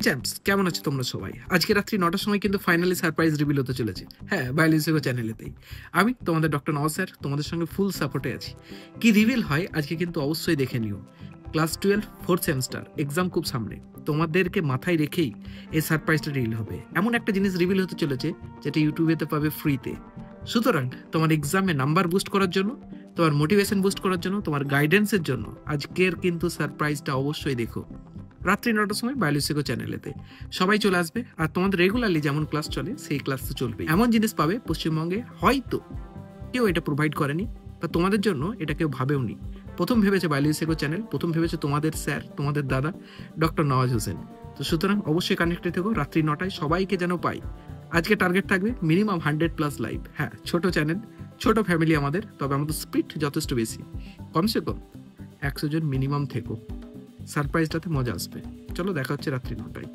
Champs কেমন আছো তোমরা সবাই? আজকে রাত্রি ৯টার সময় কিন্তু ফাইনালি সারপ্রাইজ রিভিল হতে চলেছে। হ্যাঁ, বায়োলজিক্যাল চ্যানেলেতেই। আমি তোমাদের ডক্টর নওয়াজ স্যার তোমাদের সঙ্গে ফুল সাপোর্টে আছি। কি রিভিল হয় আজকে কিন্তু অবশ্যই দেখে নিও। ক্লাস 12 4th সেমেস্টার এক্সাম খুব সামনে। তোমাদেরকে মাথায় রেখেই এই সারপ্রাইজটা রিভিল হবে। এমন একটা জিনিস রিভিল হতে চলেছে যেটা ইউটিউবেতে পাবে ফ্রিতে। সুতরাং তোমার এক্সামে নাম্বার বুস্ট করার জন্য, তোমার মোটিভেশন বুস্ট করার জন্য, তোমার গাইডেন্সের জন্য আজকের কিন্তু সারপ্রাইজটা অবশ্যই দেখো। রাত্রি ৯টার সময় বায়োলজিক্যাল চ্যানেলেতে সবাই চলে আসবে। আর তোমাদের রেগুলারলি যেমন ক্লাস চলে সেই ক্লাস তো চলবে। এমন জিনিস পাবে পশ্চিমবঙ্গে হয়তো কেউ এটা প্রোভাইড করেনি বা তোমাদের জন্য এটা কেউ ভাবেওনি। প্রথম ভেবেছে বায়োলজিক্যাল চ্যানেল, প্রথম ভেবেছে তোমাদের স্যার, তোমাদের দাদা ডক্টর নওয়াজ হোসেন। তো সুতরাং অবশ্যই কানেক্টেড থেকো। রাত্রি ৯টায় সবাইকে যেন পাই। আজকে টার্গেট থাকবে মিনিমাম 100+ লাইভ। হ্যাঁ, ছোট চ্যানেল, ছোট ফ্যামিলি আমাদের, তবে আমাদের স্পিড যথেষ্ট বেশি। কমসে কম 100 জন মিনিমাম থেকো। সারপ্রাইজটাতে মজা আসবে। চলো দেখা হচ্ছে রাত্রি ৯টায়।